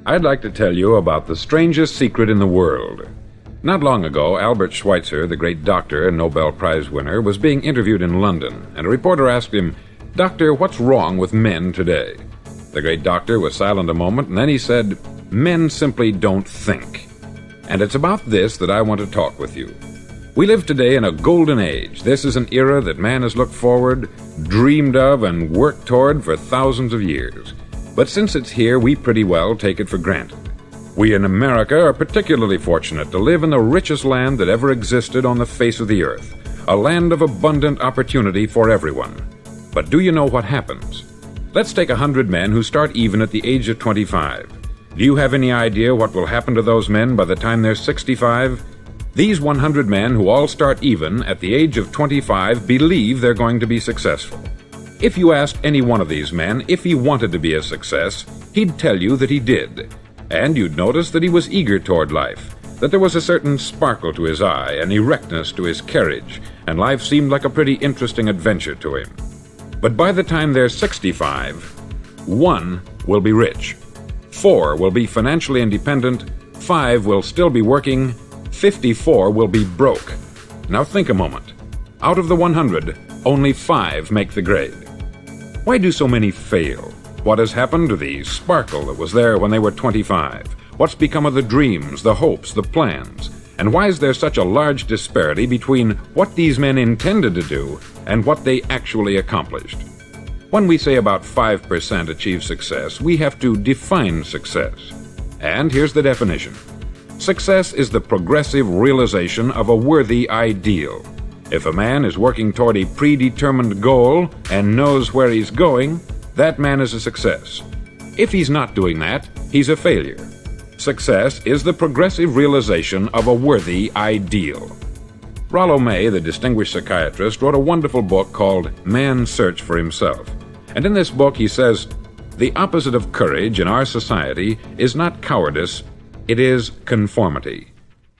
I'd like to tell you about the strangest secret in the world. Not long ago, Albert Schweitzer, the great doctor and Nobel Prize winner, was being interviewed in London, and a reporter asked him, "Doctor, what's wrong with men today?" The great doctor was silent a moment, and then he said, "Men simply don't think." And it's about this that I want to talk with you. We live today in a golden age. This is an era that man has looked forward, dreamed of, and worked toward for thousands of years. But since it's here, we pretty well take it for granted. We in America are particularly fortunate to live in the richest land that ever existed on the face of the earth, a land of abundant opportunity for everyone. But do you know what happens? Let's take 100 men who start even at the age of 25. Do you have any idea what will happen to those men by the time they're 65? These 100 men who all start even at the age of 25 believe they're going to be successful. If you asked any one of these men if he wanted to be a success, he'd tell you that he did. And you'd notice that he was eager toward life, that there was a certain sparkle to his eye, an erectness to his carriage, and life seemed like a pretty interesting adventure to him. But by the time they're 65, 1 will be rich, 4 will be financially independent, 5 will still be working, 54 will be broke. Now think a moment. Out of the 100, only 5 make the grade. Why do so many fail? What has happened to the sparkle that was there when they were 25? What's become of the dreams, the hopes, the plans? And why is there such a large disparity between what these men intended to do and what they actually accomplished? When we say about 5% achieve success, we have to define success. And here's the definition. Success is the progressive realization of a worthy ideal. If a man is working toward a predetermined goal and knows where he's going, that man is a success. If he's not doing that, he's a failure. Success is the progressive realization of a worthy ideal. Rollo May, the distinguished psychiatrist, wrote a wonderful book called Man's Search for Himself. And in this book he says, the opposite of courage in our society is not cowardice, it is conformity.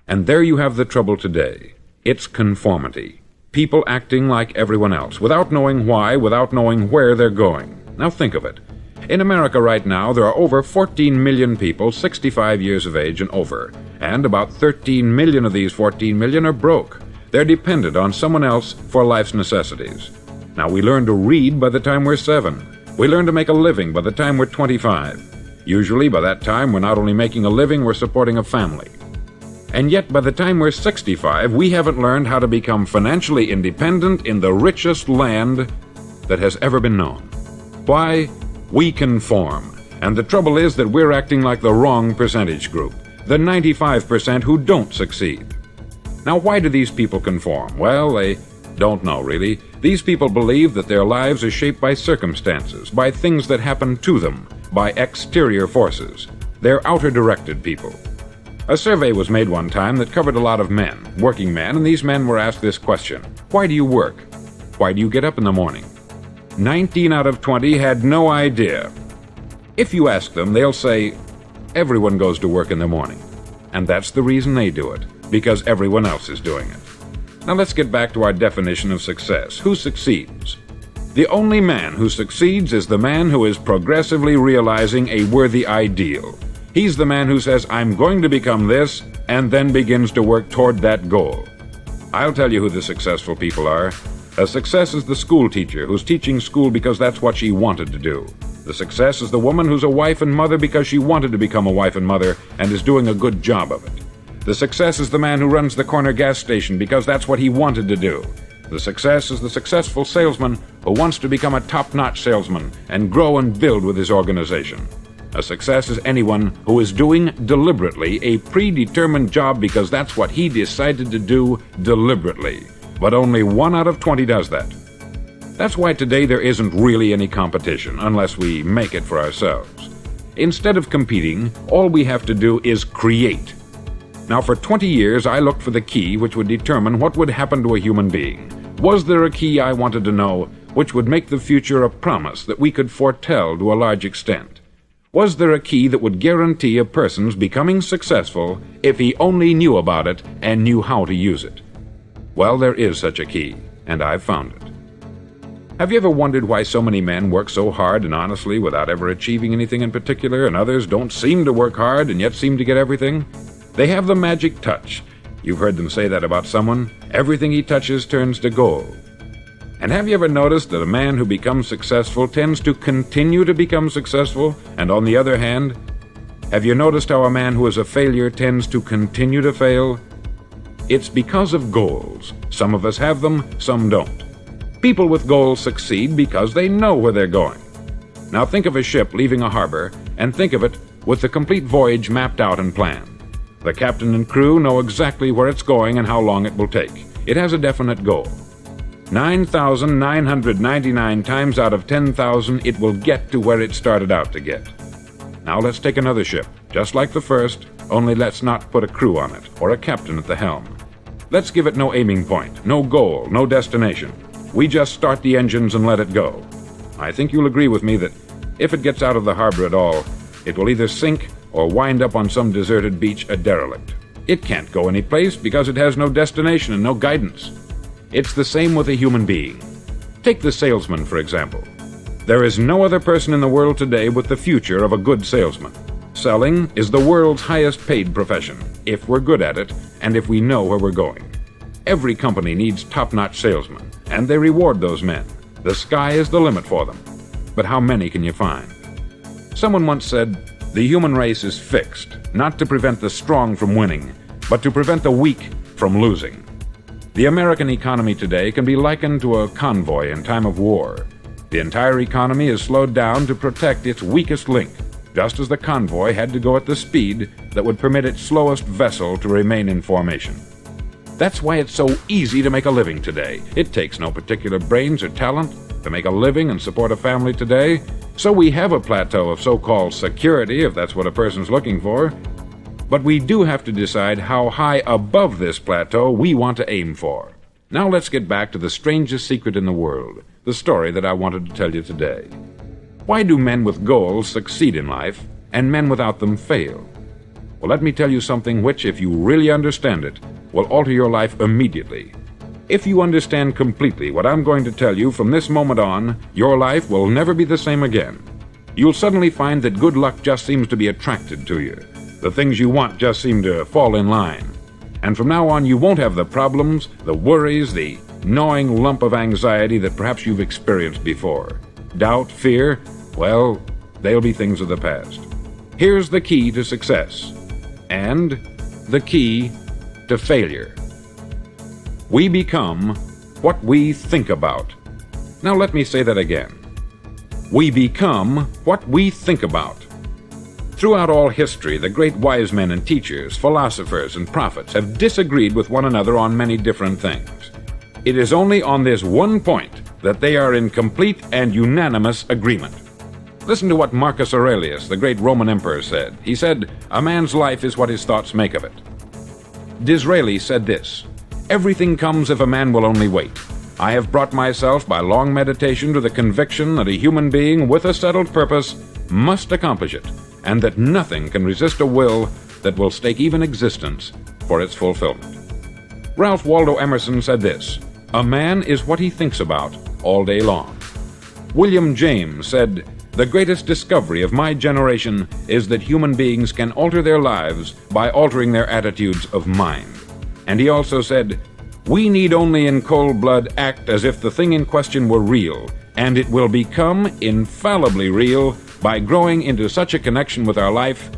And there you have the trouble today. It's conformity. People acting like everyone else, without knowing why, without knowing where they're going. Now think of it. In America right now, there are over 14 million people 65 years of age and over, and about 13 million of these 14 million are broke. They're dependent on someone else for life's necessities. Now we learn to read by the time we're 7. We learn to make a living by the time we're 25. Usually by that time we're not only making a living, we're supporting a family. And yet by the time we're 65, we haven't learned how to become financially independent in the richest land that has ever been known. Why? We conform. And the trouble is that we're acting like the wrong percentage group, the 95% who don't succeed. Now why do these people conform? Well, they don't know really. These people believe that their lives are shaped by circumstances, by things that happen to them, by exterior forces. They're outer-directed people. A survey was made one time that covered a lot of men, working men, and these men were asked this question. Why do you work? Why do you get up in the morning? 19 out of 20 had no idea. If you ask them, they'll say, everyone goes to work in the morning. And that's the reason they do it, because everyone else is doing it. Now let's get back to our definition of success. Who succeeds? The only man who succeeds is the man who is progressively realizing a worthy ideal. He's the man who says, I'm going to become this, and then begins to work toward that goal. I'll tell you who the successful people are. A success is the school teacher who's teaching school because that's what she wanted to do. The success is the woman who's a wife and mother because she wanted to become a wife and mother and is doing a good job of it. The success is the man who runs the corner gas station because that's what he wanted to do. The success is the successful salesman who wants to become a top-notch salesman and grow and build with his organization. A success is anyone who is doing deliberately a predetermined job because that's what he decided to do deliberately. But only 1 out of 20 does that. That's why today there isn't really any competition unless we make it for ourselves. Instead of competing, all we have to do is create. Now for 20 years I looked for the key which would determine what would happen to a human being. Was there a key I wanted to know which would make the future a promise that we could foretell to a large extent? Was there a key that would guarantee a person's becoming successful if he only knew about it and knew how to use it? Well, there is such a key, and I've found it. Have you ever wondered why so many men work so hard and honestly without ever achieving anything in particular, and others don't seem to work hard and yet seem to get everything? They have the magic touch. You've heard them say that about someone. Everything he touches turns to gold. And have you ever noticed that a man who becomes successful tends to continue to become successful, and on the other hand, have you noticed how a man who is a failure tends to continue to fail? It's because of goals. Some of us have them, some don't. People with goals succeed because they know where they're going. Now think of a ship leaving a harbor, and think of it with the complete voyage mapped out and planned. The captain and crew know exactly where it's going and how long it will take. It has a definite goal. 9,999 times out of 10,000 it will get to where it started out to get. Now let's take another ship, just like the first, only let's not put a crew on it, or a captain at the helm. Let's give it no aiming point, no goal, no destination. We just start the engines and let it go. I think you'll agree with me that if it gets out of the harbor at all, it will either sink or wind up on some deserted beach a derelict. It can't go any place because it has no destination and no guidance. It's the same with a human being. Take the salesman, for example. There is no other person in the world today with the future of a good salesman. Selling is the world's highest paid profession, if we're good at it and if we know where we're going. Every company needs top-notch salesmen, and they reward those men. The sky is the limit for them. But how many can you find? Someone once said, "The human race is fixed, not to prevent the strong from winning, but to prevent the weak from losing." The American economy today can be likened to a convoy in time of war. The entire economy is slowed down to protect its weakest link, just as the convoy had to go at the speed that would permit its slowest vessel to remain in formation. That's why it's so easy to make a living today. It takes no particular brains or talent to make a living and support a family today. So we have a plateau of so-called security, if that's what a person's looking for. But we do have to decide how high above this plateau we want to aim for. Now let's get back to the strangest secret in the world, the story that I wanted to tell you today. Why do men with goals succeed in life, and men without them fail? Well, let me tell you something which, if you really understand it, will alter your life immediately. If you understand completely what I'm going to tell you from this moment on, your life will never be the same again. You'll suddenly find that good luck just seems to be attracted to you. The things you want just seem to fall in line. And from now on, you won't have the problems, the worries, the gnawing lump of anxiety that perhaps you've experienced before. Doubt, fear, well, they'll be things of the past. Here's the key to success, and the key to failure. We become what we think about. Now let me say that again. We become what we think about. Throughout all history, the great wise men and teachers, philosophers and prophets have disagreed with one another on many different things. It is only on this one point that they are in complete and unanimous agreement. Listen to what Marcus Aurelius, the great Roman emperor, said. He said, "A man's life is what his thoughts make of it." Disraeli said this, "Everything comes if a man will only wait. I have brought myself by long meditation to the conviction that a human being with a settled purpose must accomplish it, and that nothing can resist a will that will stake even existence for its fulfillment." Ralph Waldo Emerson said this, "A man is what he thinks about all day long." William James said, "The greatest discovery of my generation is that human beings can alter their lives by altering their attitudes of mind." And he also said, "We need only in cold blood act as if the thing in question were real, and it will become infallibly real by growing into such a connection with our life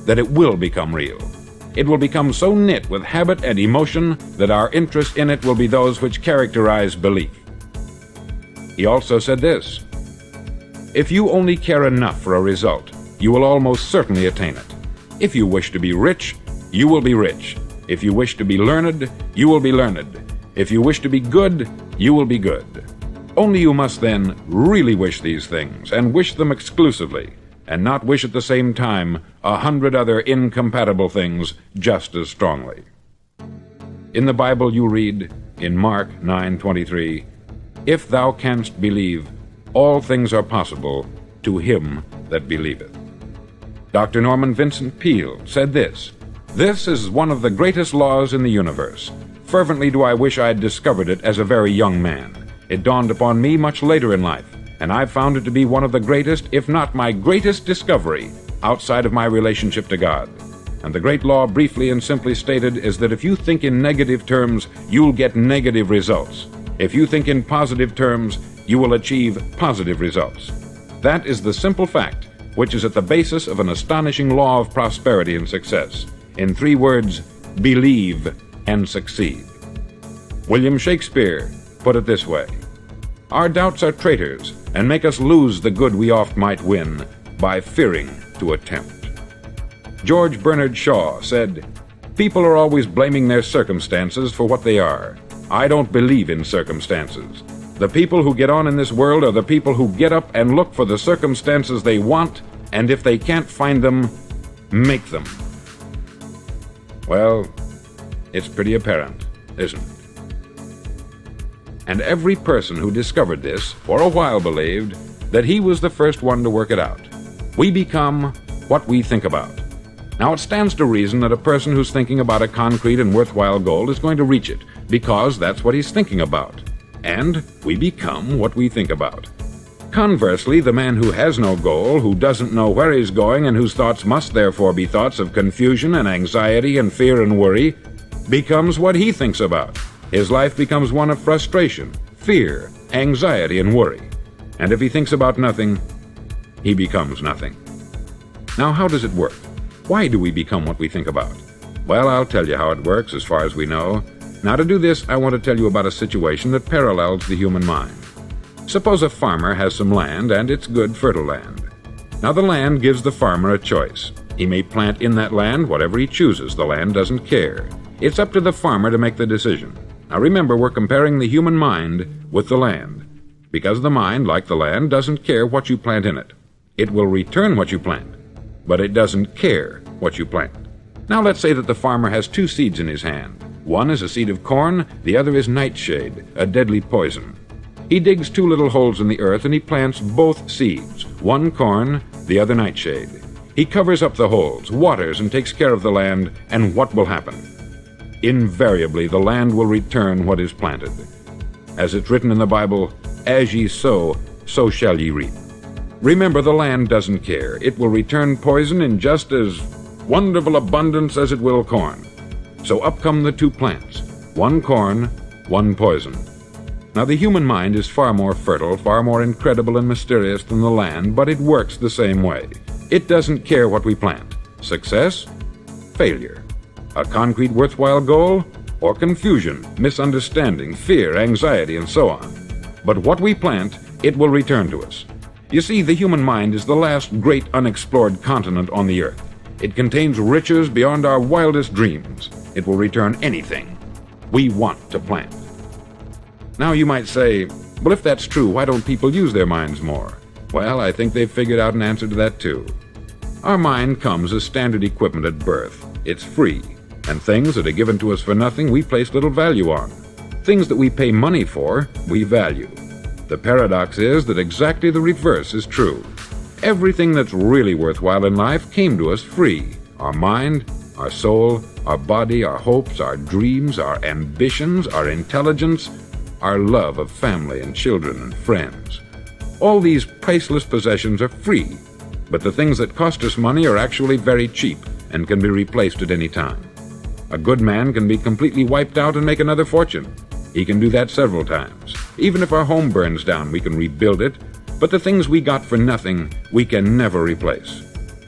that it will become real. It will become so knit with habit and emotion that our interest in it will be those which characterize belief." He also said this, "If you only care enough for a result, you will almost certainly attain it. If you wish to be rich, you will be rich. If you wish to be learned, you will be learned. If you wish to be good, you will be good. Only you must then really wish these things, and wish them exclusively, and not wish at the same time 100 other incompatible things just as strongly." In the Bible you read, in Mark 9:23, "If thou canst believe, all things are possible to him that believeth." Dr. Norman Vincent Peale said this, "This is one of the greatest laws in the universe. Fervently do I wish I had discovered it as a very young man. It dawned upon me much later in life, and I've found it to be one of the greatest, if not my greatest discovery, outside of my relationship to God. And the great law, briefly and simply stated, is that if you think in negative terms, you'll get negative results. If you think in positive terms, you will achieve positive results. That is the simple fact which is at the basis of an astonishing law of prosperity and success. In 3 words, believe and succeed. William Shakespeare put it this way: "Our doubts are traitors, and make us lose the good we oft might win, by fearing to attempt." George Bernard Shaw said, "People are always blaming their circumstances for what they are. I don't believe in circumstances. The people who get on in this world are the people who get up and look for the circumstances they want, and if they can't find them, make them." Well, it's pretty apparent, isn't it? And every person who discovered this for a while believed that he was the first one to work it out. We become what we think about. Now, it stands to reason that a person who's thinking about a concrete and worthwhile goal is going to reach it, because that's what he's thinking about. And we become what we think about. Conversely, the man who has no goal, who doesn't know where he's going, and whose thoughts must therefore be thoughts of confusion and anxiety and fear and worry, becomes what he thinks about. His life becomes one of frustration, fear, anxiety, and worry. And if he thinks about nothing, he becomes nothing. Now, how does it work? Why do we become what we think about? Well, I'll tell you how it works as far as we know. Now, to do this, I want to tell you about a situation that parallels the human mind. Suppose a farmer has some land, and it's good, fertile land. Now, the land gives the farmer a choice. He may plant in that land whatever he chooses. The land doesn't care. It's up to the farmer to make the decision. Now, remember, we're comparing the human mind with the land, because the mind, like the land, doesn't care what you plant in it. It will return what you plant, but it doesn't care what you plant. Now, let's say that the farmer has 2 seeds in his hand. One is a seed of corn, the other is nightshade, a deadly poison. He digs 2 little holes in the earth and he plants both seeds, one corn, the other nightshade. He covers up the holes, waters, and takes care of the land, and what will happen? Invariably, the land will return what is planted. As it's written in the Bible, "As ye sow, so shall ye reap." Remember, the land doesn't care. It will return poison in just as wonderful abundance as it will corn. So up come the 2 plants, one corn, one poison. Now, the human mind is far more fertile, far more incredible and mysterious than the land, but it works the same way. It doesn't care what we plant. Success, failure. A concrete worthwhile goal, or confusion, misunderstanding, fear, anxiety, and so on. But what we plant, it will return to us. You see, the human mind is the last great unexplored continent on the earth. It contains riches beyond our wildest dreams. It will return anything we want to plant. Now, you might say, well, if that's true, why don't people use their minds more? Well, I think they've figured out an answer to that too. Our mind comes as standard equipment at birth. It's free, and things that are given to us for nothing we place little value on. Things that we pay money for, we value. The paradox is that exactly the reverse is true. Everything that's really worthwhile in life came to us free. Our mind, our soul, our body, our hopes, our dreams, our ambitions, our intelligence, our love of family and children and friends. All these priceless possessions are free, but the things that cost us money are actually very cheap and can be replaced at any time. A good man can be completely wiped out and make another fortune. He can do that several times. Even if our home burns down, we can rebuild it, but the things we got for nothing, we can never replace.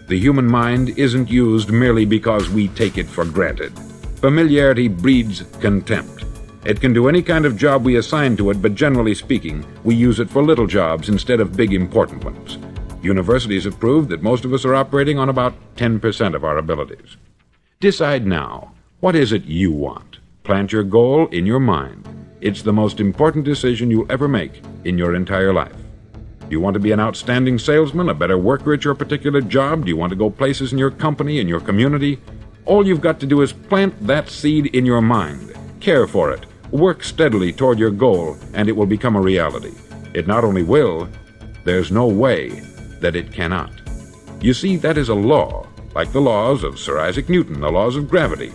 The human mind isn't used merely because we take it for granted. Familiarity breeds contempt. It can do any kind of job we assign to it, but generally speaking, we use it for little jobs instead of big important ones. Universities have proved that most of us are operating on about 10% of our abilities. Decide now, what is it you want? Plant your goal in your mind. It's the most important decision you'll ever make in your entire life. Do you want to be an outstanding salesman, a better worker at your particular job? Do you want to go places in your company, in your community? All you've got to do is plant that seed in your mind. Care for it. Work steadily toward your goal, and it will become a reality. It not only will, there's no way that it cannot. You see, that is a law, like the laws of Sir Isaac Newton, the laws of gravity.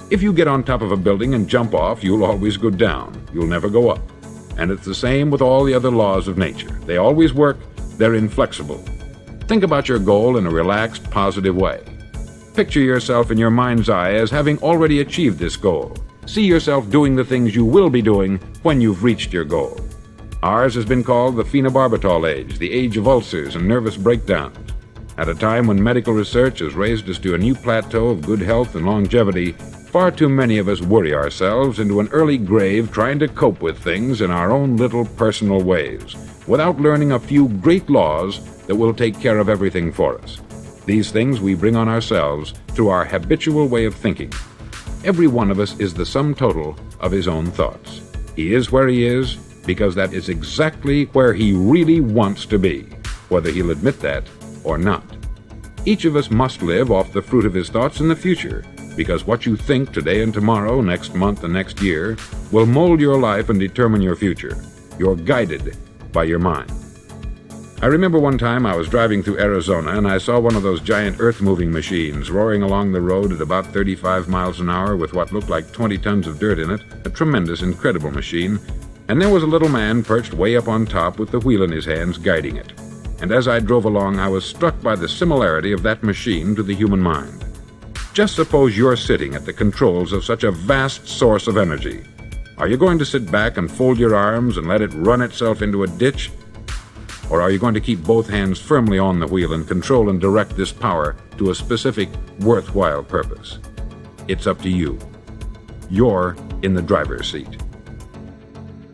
If you get on top of a building and jump off, you'll always go down. You'll never go up. And it's the same with all the other laws of nature. They always work, they're inflexible. Think about your goal in a relaxed, positive way. Picture yourself in your mind's eye as having already achieved this goal. See yourself doing the things you will be doing when you've reached your goal. Ours has been called the phenobarbital age, the age of ulcers and nervous breakdowns. At a time when medical research has raised us to a new plateau of good health and longevity, far too many of us worry ourselves into an early grave trying to cope with things in our own little personal ways, without learning a few great laws that will take care of everything for us. These things we bring on ourselves through our habitual way of thinking. Every one of us is the sum total of his own thoughts. He is where he is because that is exactly where he really wants to be, whether he'll admit that or not. Each of us must live off the fruit of his thoughts in the future, because what you think today and tomorrow, next month and next year, will mold your life and determine your future. You're guided by your mind. I remember one time I was driving through Arizona and I saw one of those giant earth-moving machines roaring along the road at about 35 miles an hour with what looked like 20 tons of dirt in it, a tremendous, incredible machine, and there was a little man perched way up on top with the wheel in his hands guiding it. And as I drove along, I was struck by the similarity of that machine to the human mind. Just suppose you're sitting at the controls of such a vast source of energy. Are you going to sit back and fold your arms and let it run itself into a ditch? Or are you going to keep both hands firmly on the wheel and control and direct this power to a specific, worthwhile purpose? It's up to you. You're in the driver's seat.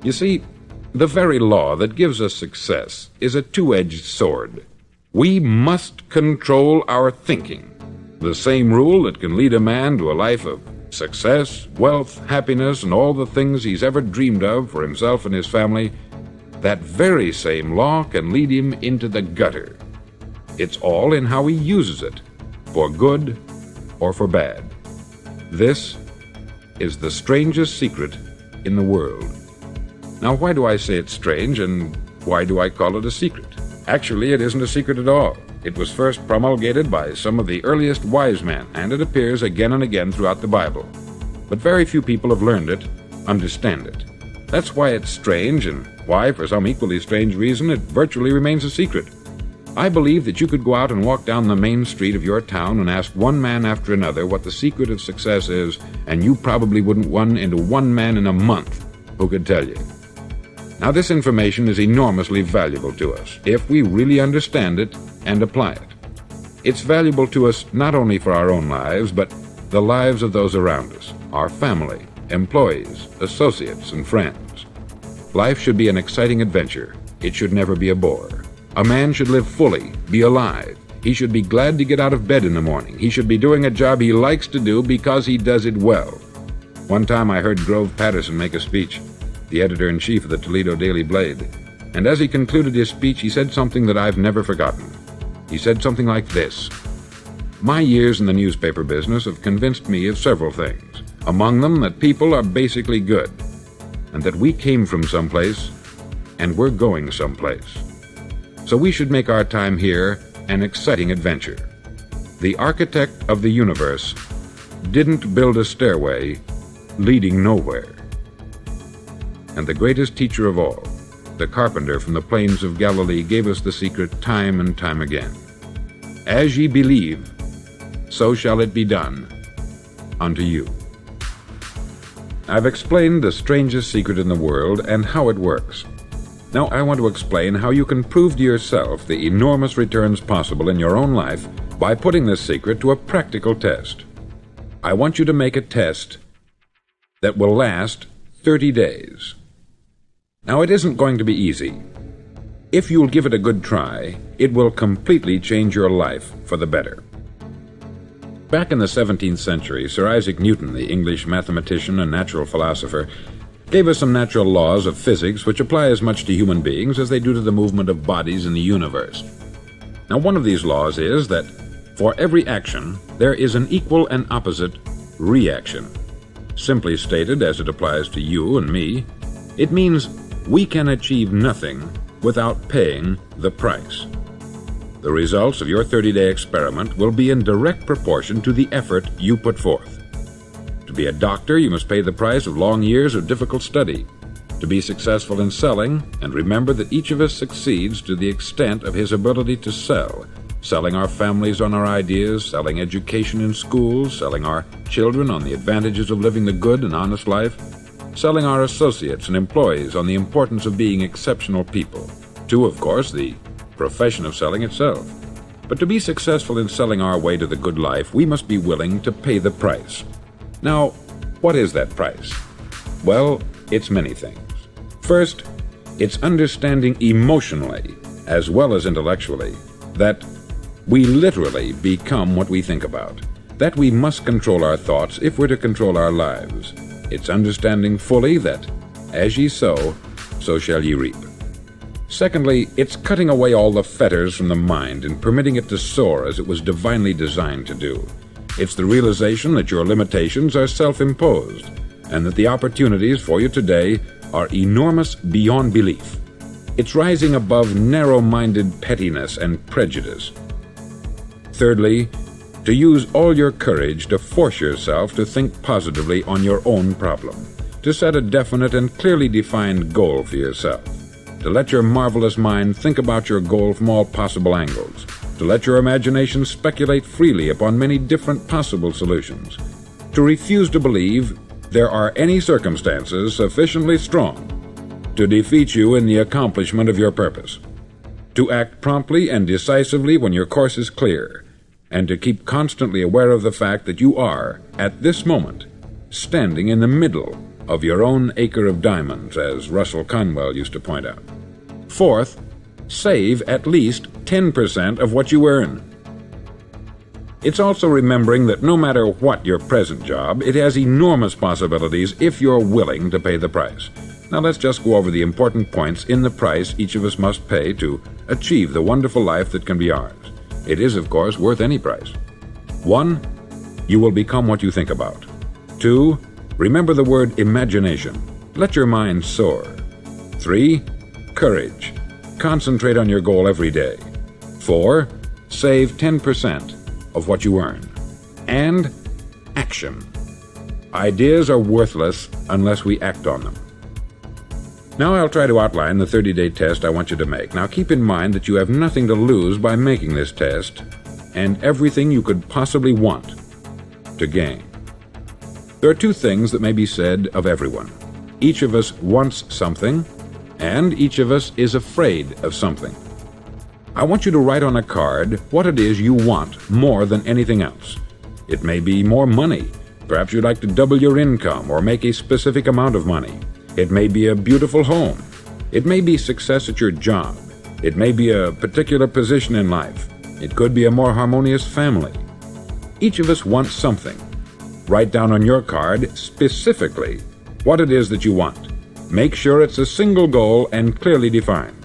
You see, the very law that gives us success is a two-edged sword. We must control our thinking. The same rule that can lead a man to a life of success, wealth, happiness, and all the things he's ever dreamed of for himself and his family, that very same law can lead him into the gutter. It's all in how he uses it, for good or for bad. This is the strangest secret in the world. Now, why do I say it's strange, and why do I call it a secret? Actually, it isn't a secret at all. It was first promulgated by some of the earliest wise men, and it appears again and again throughout the Bible. But very few people have learned it, understand it. That's why it's strange, and why, for some equally strange reason, it virtually remains a secret. I believe that you could go out and walk down the main street of your town and ask one man after another what the secret of success is, and you probably wouldn't run into one man in a month who could tell you. Now, this information is enormously valuable to us if we really understand it and apply it. It's valuable to us not only for our own lives, but the lives of those around us, our family, employees, associates, and friends. Life should be an exciting adventure. It should never be a bore. A man should live fully, be alive. He should be glad to get out of bed in the morning. He should be doing a job he likes to do because he does it well. One time I heard Grove Patterson make a speech, the editor-in-chief of the Toledo Daily Blade, and as he concluded his speech, he said something that I've never forgotten. He said something like this: "My years in the newspaper business have convinced me of several things, among them that people are basically good, and that we came from someplace, and we're going someplace. So we should make our time here an exciting adventure. The architect of the universe didn't build a stairway leading nowhere." And the greatest teacher of all, the carpenter from the plains of Galilee, gave us the secret time and time again. As ye believe, so shall it be done unto you. I've explained the strangest secret in the world and how it works. Now I want to explain how you can prove to yourself the enormous returns possible in your own life by putting this secret to a practical test. I want you to make a test that will last 30 days. Now, it isn't going to be easy. If you'll give it a good try, it will completely change your life for the better. Back in the 17th century, Sir Isaac Newton, the English mathematician and natural philosopher, gave us some natural laws of physics which apply as much to human beings as they do to the movement of bodies in the universe. Now, one of these laws is that for every action, there is an equal and opposite reaction. Simply stated, as it applies to you and me, it means we can achieve nothing without paying the price. The results of your 30-day experiment will be in direct proportion to the effort you put forth. To be a doctor, you must pay the price of long years of difficult study. to be successful in selling, and remember that each of us succeeds to the extent of his ability to sell. Selling our families on our ideas, selling education in schools, selling our children on the advantages of living the good and honest life, selling our associates and employees on the importance of being exceptional people. To, of course, the profession of selling itself. But to be successful in selling our way to the good life, we must be willing to pay the price. Now, what is that price? Well, it's many things. First, it's understanding emotionally, as well as intellectually, that we literally become what we think about, that we must control our thoughts if we're to control our lives. It's understanding fully that, as ye sow, so shall ye reap. Secondly, it's cutting away all the fetters from the mind and permitting it to soar as it was divinely designed to do. It's the realization that your limitations are self-imposed, and that the opportunities for you today are enormous beyond belief. It's rising above narrow-minded pettiness and prejudice. Thirdly, to use all your courage to force yourself to think positively on your own problem, to set a definite and clearly defined goal for yourself, to let your marvelous mind think about your goal from all possible angles, to let your imagination speculate freely upon many different possible solutions, to refuse to believe there are any circumstances sufficiently strong to defeat you in the accomplishment of your purpose, to act promptly and decisively when your course is clear, and to keep constantly aware of the fact that you are, at this moment, standing in the middle of your own acre of diamonds, as Russell Conwell used to point out. Fourth, save at least 10% of what you earn. It's also remembering that no matter what your present job, it has enormous possibilities if you're willing to pay the price. Now let's just go over the important points in the price each of us must pay to achieve the wonderful life that can be ours. It is, of course, worth any price. 1. You will become what you think about. 2. Remember the word imagination. Let your mind soar. 3. Courage. Concentrate on your goal every day. 4. Save 10% of what you earn. And action. Ideas are worthless unless we act on them. Now I'll try to outline the 30-day test I want you to make. Now keep in mind that you have nothing to lose by making this test, and everything you could possibly want to gain. There are two things that may be said of everyone. Each of us wants something, and each of us is afraid of something. I want you to write on a card what it is you want more than anything else. It may be more money. Perhaps you'd like to double your income or make a specific amount of money. It may be a beautiful home. It may be success at your job. It may be a particular position in life. It could be a more harmonious family. Each of us wants something. Write down on your card specifically what it is that you want. Make sure it's a single goal and clearly defined.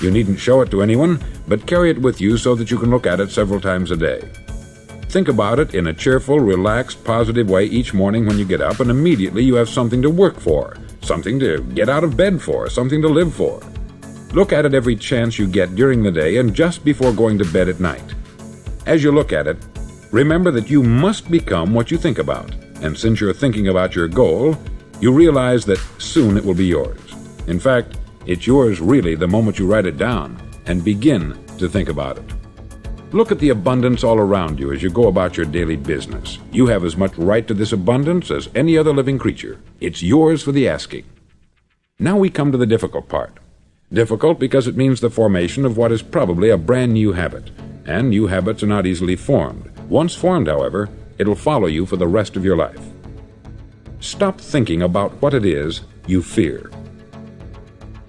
You needn't show it to anyone, but carry it with you so that you can look at it several times a day. Think about it in a cheerful, relaxed, positive way each morning when you get up, and immediately you have something to work for, something to get out of bed for, something to live for. Look at it every chance you get during the day and just before going to bed at night. As you look at it, remember that you must become what you think about, and since you're thinking about your goal, you realize that soon it will be yours. In fact, it's yours really the moment you write it down and begin to think about it. Look at the abundance all around you as you go about your daily business. You have as much right to this abundance as any other living creature. It's yours for the asking. Now we come to the difficult part. Difficult because it means the formation of what is probably a brand new habit, and new habits are not easily formed. Once formed, however, it'll follow you for the rest of your life. Stop thinking about what it is you fear.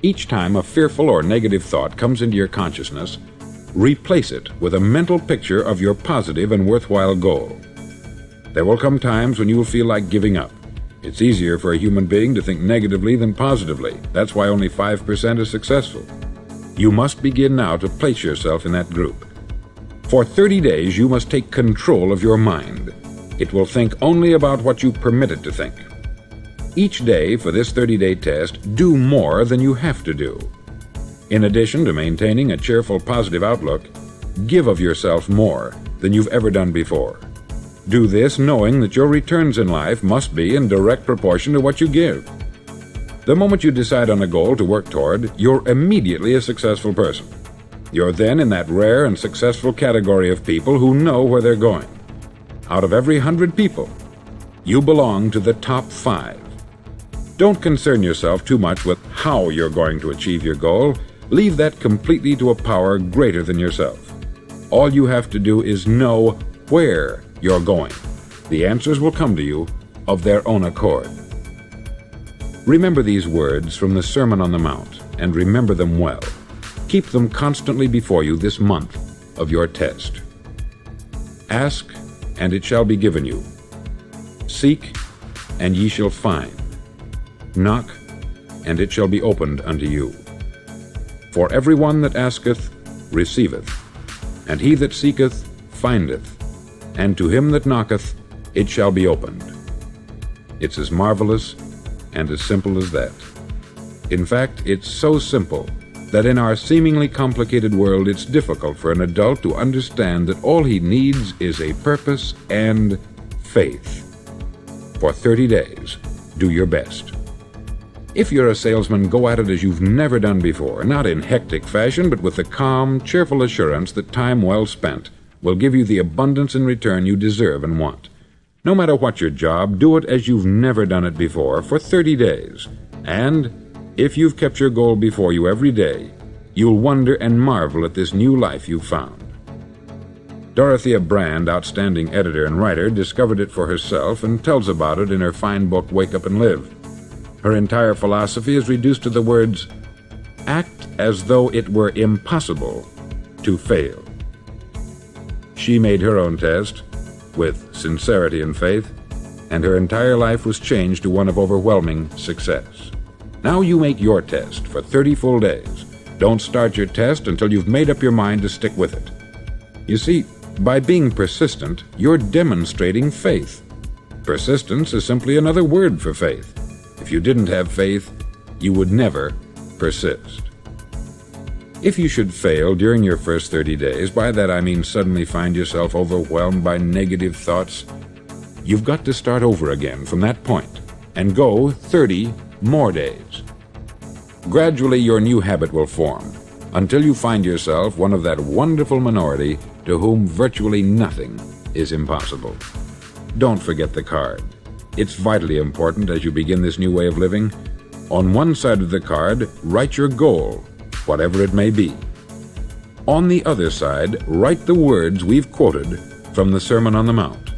Each time a fearful or negative thought comes into your consciousness, replace it with a mental picture of your positive and worthwhile goal. There will come times when you will feel like giving up. It's easier for a human being to think negatively than positively. That's why only 5% is successful. You must begin now to place yourself in that group. For 30 days, you must take control of your mind. It will think only about what you permit it to think. Each day for this 30-day test, do more than you have to do. In addition to maintaining a cheerful, positive outlook, give of yourself more than you've ever done before. Do this knowing that your returns in life must be in direct proportion to what you give. The moment you decide on a goal to work toward, you're immediately a successful person. You're then in that rare and successful category of people who know where they're going. Out of every 100 people, you belong to the top 5. Don't concern yourself too much with how you're going to achieve your goal. Leave that completely to a power greater than yourself. All you have to do is know where you're going. The answers will come to you of their own accord. Remember these words from the Sermon on the Mount, and remember them well. Keep them constantly before you this month of your test. Ask, and it shall be given you. Seek, and ye shall find. Knock, and it shall be opened unto you. For every one that asketh receiveth, and he that seeketh findeth, and to him that knocketh it shall be opened. It's as marvelous and as simple as that. In fact, it's so simple that in our seemingly complicated world it's difficult for an adult to understand that all he needs is a purpose and faith. For 30 days, do your best. If you're a salesman, go at it as you've never done before, not in hectic fashion, but with the calm, cheerful assurance that time well spent will give you the abundance in return you deserve and want. No matter what your job, do it as you've never done it before for 30 days. And if you've kept your goal before you every day, you'll wonder and marvel at this new life you've found. Dorothea Brand, outstanding editor and writer, discovered it for herself and tells about it in her fine book, Wake Up and Live. Her entire philosophy is reduced to the words, act as though it were impossible to fail. She made her own test with sincerity and faith, and her entire life was changed to one of overwhelming success. Now you make your test for 30 full days. Don't start your test until you've made up your mind to stick with it. You see, by being persistent, you're demonstrating faith. Persistence is simply another word for faith. If you didn't have faith, you would never persist. If you should fail during your first 30 days, by that I mean suddenly find yourself overwhelmed by negative thoughts, you've got to start over again from that point and go 30 more days. Gradually your new habit will form until you find yourself one of that wonderful minority to whom virtually nothing is impossible. Don't forget the card. It's vitally important as you begin this new way of living. On one side of the card, write your goal, whatever it may be. On the other side, write the words we've quoted from the Sermon on the Mount.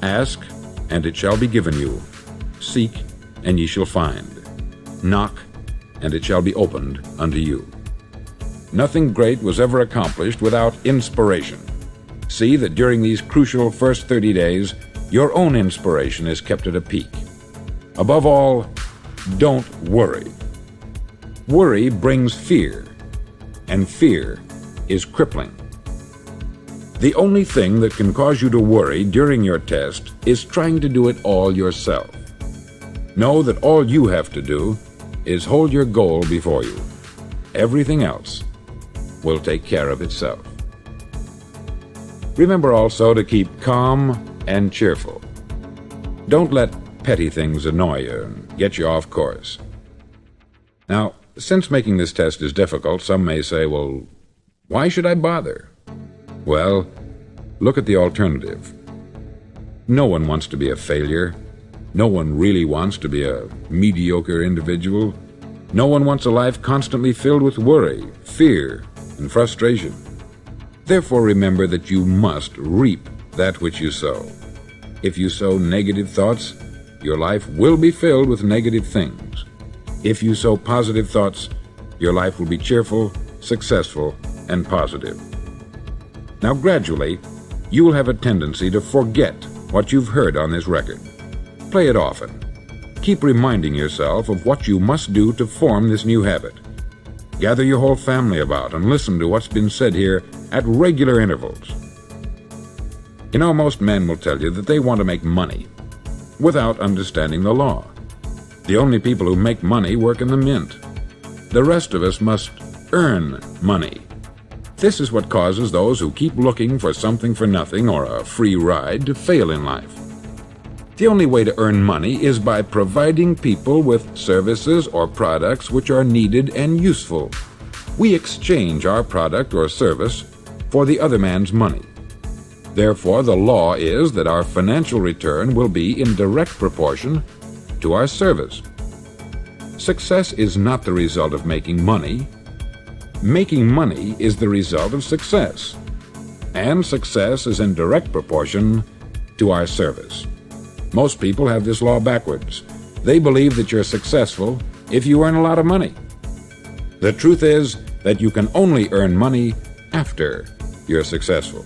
Ask, and it shall be given you. Seek, and ye shall find. Knock, and it shall be opened unto you. Nothing great was ever accomplished without inspiration. See that during these crucial first 30 days, your own inspiration is kept at a peak. Above all, don't worry. Worry brings fear, and fear is crippling. The only thing that can cause you to worry during your test is trying to do it all yourself. Know that all you have to do is hold your goal before you. Everything else will take care of itself. Remember also to keep calm and cheerful. Don't let petty things annoy you and get you off course. Now, since making this test is difficult, some may say, well, why should I bother? Well, look at the alternative. No one wants to be a failure. No one really wants to be a mediocre individual. No one wants a life constantly filled with worry, fear, and frustration. Therefore, remember that you must reap that which you sow. If you sow negative thoughts, your life will be filled with negative things. If you sow positive thoughts, your life will be cheerful, successful, and positive. Now, gradually, you will have a tendency to forget what you've heard on this record. Play it often. Keep reminding yourself of what you must do to form this new habit. Gather your whole family about and listen to what's been said here at regular intervals. You know, most men will tell you that they want to make money without understanding the law. The only people who make money work in the mint. The rest of us must earn money. This is what causes those who keep looking for something for nothing or a free ride to fail in life. The only way to earn money is by providing people with services or products which are needed and useful. We exchange our product or service for the other man's money. Therefore, the law is that our financial return will be in direct proportion to our service. Success is not the result of making money. Making money is the result of success. And success is in direct proportion to our service. Most people have this law backwards. They believe that you're successful if you earn a lot of money. The truth is that you can only earn money after you're successful.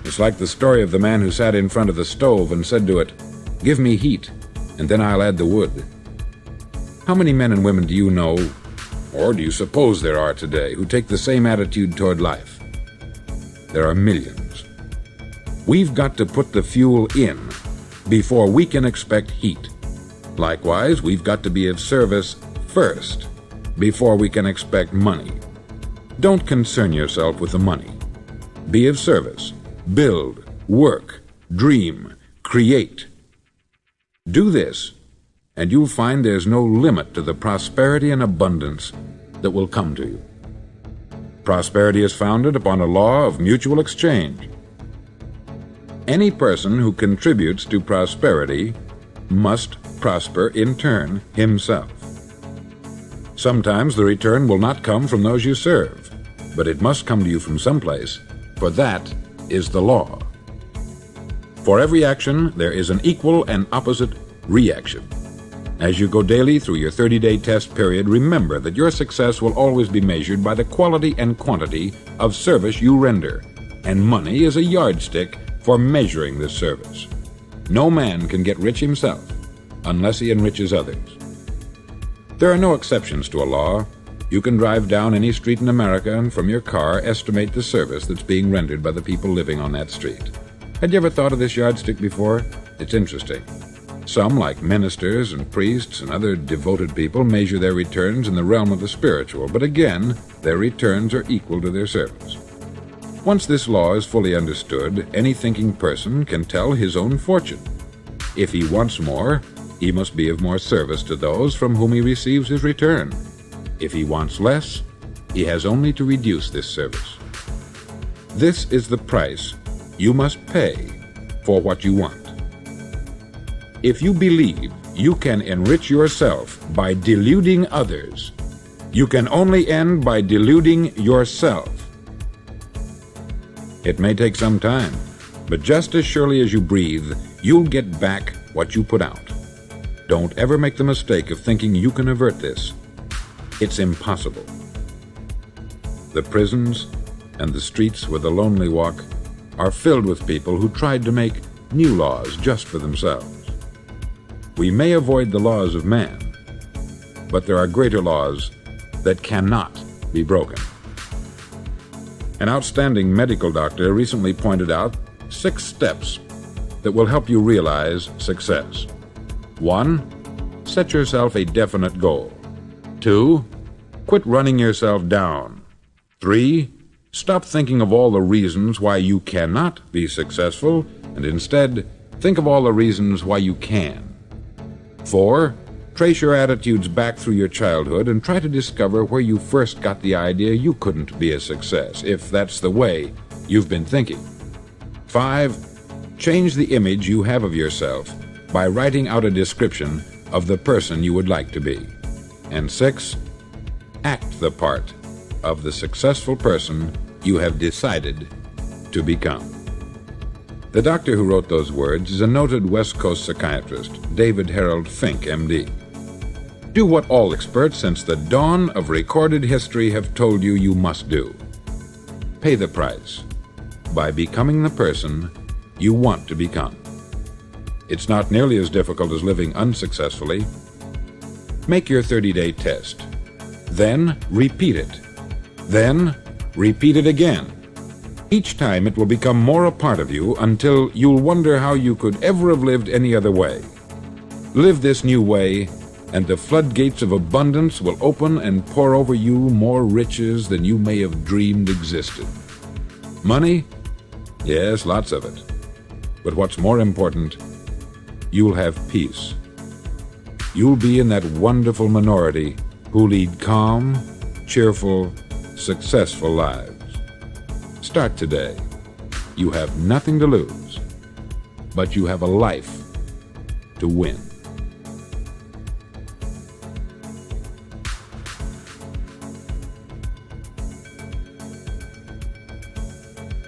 It's like the story of the man who sat in front of the stove and said to it, "Give me heat, and then I'll add the wood." How many men and women do you know, or do you suppose there are today, who take the same attitude toward life? There are millions. We've got to put the fuel in before we can expect heat. Likewise, we've got to be of service first before we can expect money. Don't concern yourself with the money. Be of service. Build, work, dream, create. Do this, and you'll find there's no limit to the prosperity and abundance that will come to you. Prosperity is founded upon a law of mutual exchange. Any person who contributes to prosperity must prosper in turn himself. Sometimes the return will not come from those you serve, but it must come to you from someplace, for that is the law. For every action, there is an equal and opposite reaction. As you go daily through your 30-day test period, remember that your success will always be measured by the quality and quantity of service you render, and money is a yardstick for measuring this service. No man can get rich himself unless he enriches others. There are no exceptions to a law. You can drive down any street in America and from your car estimate the service that's being rendered by the people living on that street. Had you ever thought of this yardstick before? It's interesting. Some, like ministers and priests and other devoted people, measure their returns in the realm of the spiritual, but again, their returns are equal to their service. Once this law is fully understood, any thinking person can tell his own fortune. If he wants more, he must be of more service to those from whom he receives his return. If he wants less, he has only to reduce this service. This is the price you must pay for what you want. If you believe you can enrich yourself by deluding others, you can only end by deluding yourself. It may take some time, but just as surely as you breathe, you'll get back what you put out. Don't ever make the mistake of thinking you can avert this. It's impossible. The prisons and the streets where the lonely walk are filled with people who tried to make new laws just for themselves. We may avoid the laws of man, but there are greater laws that cannot be broken. An outstanding medical doctor recently pointed out 6 steps that will help you realize success. 1. Set yourself a definite goal. 2. Quit running yourself down. 3. Stop thinking of all the reasons why you cannot be successful, and instead think of all the reasons why you can. 4. Trace your attitudes back through your childhood and try to discover where you first got the idea you couldn't be a success, if that's the way you've been thinking. 5. Change the image you have of yourself by writing out a description of the person you would like to be. And 6. Act the part of the successful person you have decided to become. The doctor who wrote those words is a noted West Coast psychiatrist, David Harold Fink, M.D. Do what all experts since the dawn of recorded history have told you you must do. Pay the price by becoming the person you want to become. It's not nearly as difficult as living unsuccessfully. Make your 30-day test. Then repeat it. Then repeat it again. Each time it will become more a part of you until you'll wonder how you could ever have lived any other way. Live this new way, and the floodgates of abundance will open and pour over you more riches than you may have dreamed existed. Money? Yes, lots of it. But what's more important, you'll have peace. You'll be in that wonderful minority who lead calm, cheerful, successful lives. Start today. You have nothing to lose, but you have a life to win.